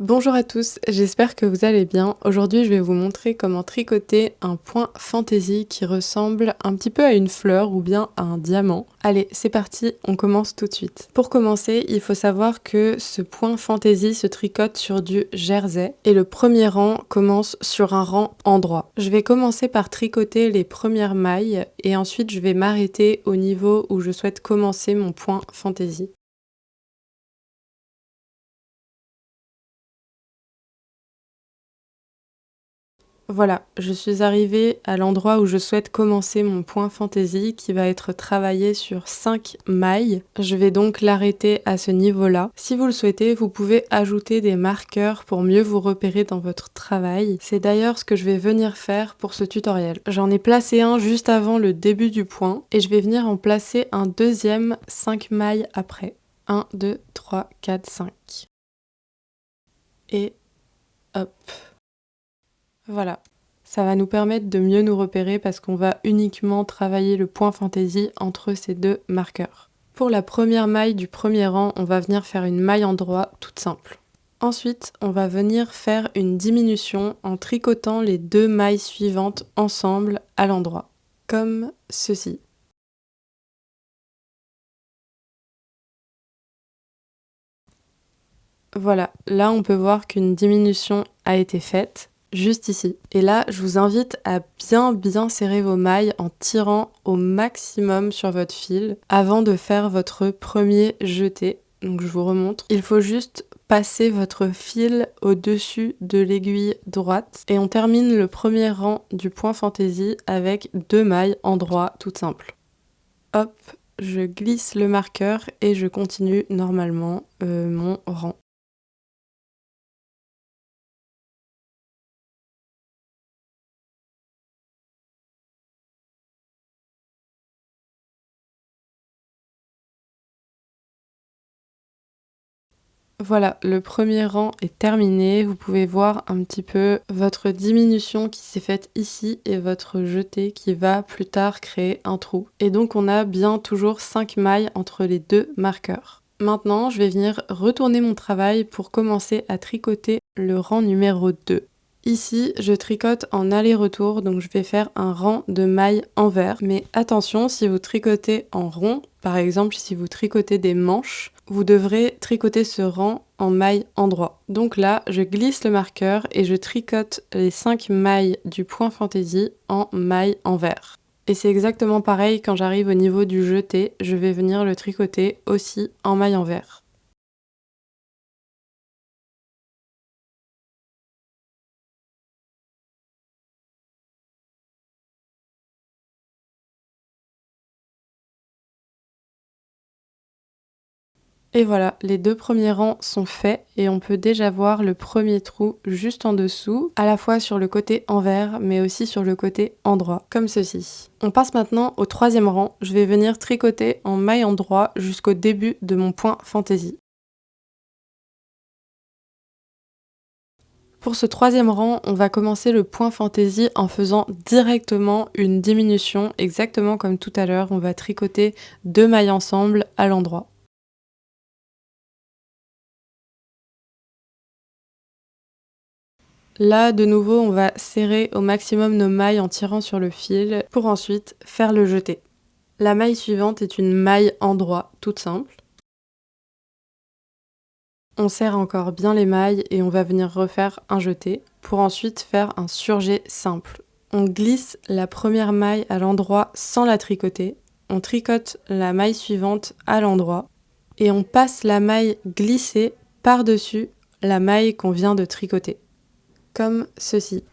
Bonjour à tous, j'espère que vous allez bien. Aujourd'hui, je vais vous montrer comment tricoter un point fantaisie qui ressemble un petit peu à une fleur ou bien à un diamant. Allez, c'est parti, on commence tout de suite. Pour commencer, il faut savoir que ce point fantaisie se tricote sur du jersey et le premier rang commence sur un rang endroit. Je vais commencer par tricoter les premières mailles et ensuite je vais m'arrêter au niveau où je souhaite commencer mon point fantaisie. Voilà, je suis arrivée à l'endroit où je souhaite commencer mon point fantaisie qui va être travaillé sur 5 mailles. Je vais donc l'arrêter à ce niveau-là. Si vous le souhaitez, vous pouvez ajouter des marqueurs pour mieux vous repérer dans votre travail. C'est d'ailleurs ce que je vais venir faire pour ce tutoriel. J'en ai placé un juste avant le début du point et je vais venir en placer un deuxième 5 mailles après. 1, 2, 3, 4, 5. Et hop. Voilà, ça va nous permettre de mieux nous repérer parce qu'on va uniquement travailler le point fantaisie entre ces deux marqueurs. Pour la première maille du premier rang, on va venir faire une maille endroit toute simple. Ensuite, on va venir faire une diminution en tricotant les deux mailles suivantes ensemble à l'endroit, comme ceci. Voilà, là on peut voir qu'une diminution a été faite, juste ici. Et là, je vous invite à bien serrer vos mailles en tirant au maximum sur votre fil avant de faire votre premier jeté. Donc je vous remontre. Il faut juste passer votre fil au-dessus de l'aiguille droite et on termine le premier rang du point fantaisie avec 2 mailles endroit toutes simples. Hop, je glisse le marqueur et je continue normalement mon rang. Voilà, le premier rang est terminé. Vous pouvez voir un petit peu votre diminution qui s'est faite ici et votre jeté qui va plus tard créer un trou. Et donc on a bien toujours 5 mailles entre les deux marqueurs. Maintenant, je vais venir retourner mon travail pour commencer à tricoter le rang numéro 2. Ici, je tricote en aller-retour, donc je vais faire un rang de mailles envers. Mais attention, si vous tricotez en rond, par exemple si vous tricotez des manches, vous devrez tricoter ce rang en mailles endroit. Donc là, je glisse le marqueur et je tricote les 5 mailles du point fantaisie en mailles envers. Et c'est exactement pareil quand j'arrive au niveau du jeté, je vais venir le tricoter aussi en mailles envers. Et voilà, les deux premiers rangs sont faits et on peut déjà voir le premier trou juste en dessous, à la fois sur le côté envers mais aussi sur le côté endroit, comme ceci. On passe maintenant au troisième rang, je vais venir tricoter en maille endroit jusqu'au début de mon point fantaisie. Pour ce troisième rang, on va commencer le point fantaisie en faisant directement une diminution, exactement comme tout à l'heure, on va tricoter 2 mailles ensemble à l'endroit. Là, de nouveau, on va serrer au maximum nos mailles en tirant sur le fil pour ensuite faire le jeté. La maille suivante est une maille endroit, toute simple. On serre encore bien les mailles et on va venir refaire un jeté pour ensuite faire un surjet simple. On glisse la première maille à l'endroit sans la tricoter. On tricote la maille suivante à l'endroit et on passe la maille glissée par-dessus la maille qu'on vient de tricoter, comme ceci.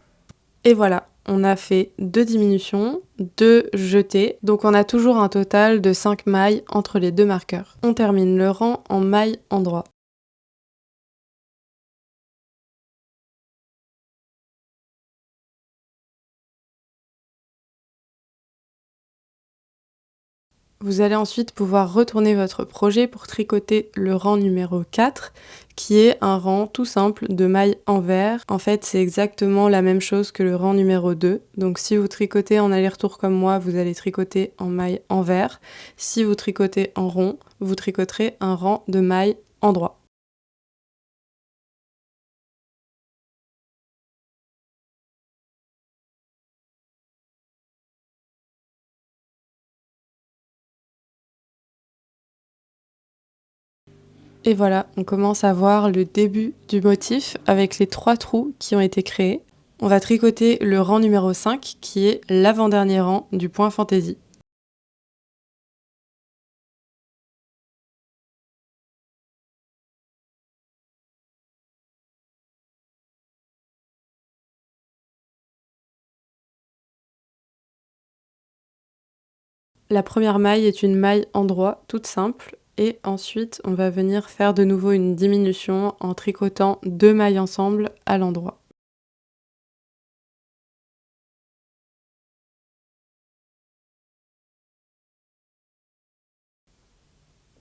Et voilà, on a fait 2 diminutions, 2 jetés, donc on a toujours un total de 5 mailles entre les deux marqueurs. On termine le rang en maille endroit. Vous allez ensuite pouvoir retourner votre projet pour tricoter le rang numéro 4, qui est un rang tout simple de mailles envers. En fait, c'est exactement la même chose que le rang numéro 2. Donc si vous tricotez en aller-retour comme moi, vous allez tricoter en mailles envers. Si vous tricotez en rond, vous tricoterez un rang de mailles endroit. Et voilà, on commence à voir le début du motif avec les 3 trous qui ont été créés. On va tricoter le rang numéro 5 qui est l'avant-dernier rang du point fantaisie. La première maille est une maille endroit toute simple et ensuite on va venir faire de nouveau une diminution en tricotant 2 mailles ensemble à l'endroit.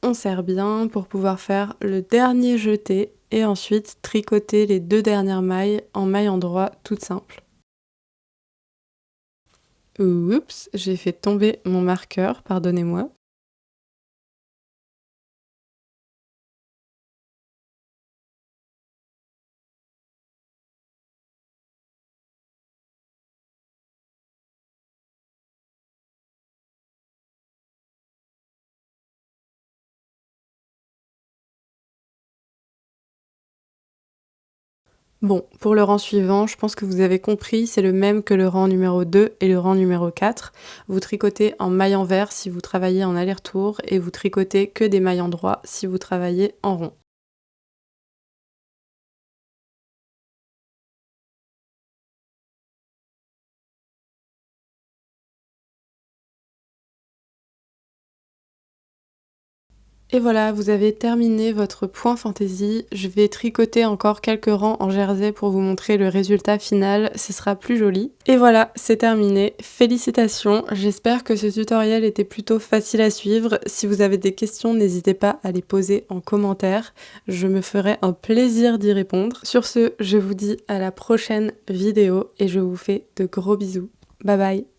On serre bien pour pouvoir faire le dernier jeté et ensuite tricoter les 2 dernières mailles en maille endroit toute simple. Oups, j'ai fait tomber mon marqueur, pardonnez-moi. Bon, pour le rang suivant, je pense que vous avez compris, c'est le même que le rang numéro 2 et le rang numéro 4. Vous tricotez en maille envers si vous travaillez en aller-retour et vous tricotez que des mailles endroits si vous travaillez en rond. Et voilà, vous avez terminé votre point fantaisie. Je vais tricoter encore quelques rangs en jersey pour vous montrer le résultat final, ce sera plus joli. Et voilà, c'est terminé. Félicitations, j'espère que ce tutoriel était plutôt facile à suivre. Si vous avez des questions, n'hésitez pas à les poser en commentaire. Je me ferai un plaisir d'y répondre. Sur ce, je vous dis à la prochaine vidéo et je vous fais de gros bisous. Bye bye.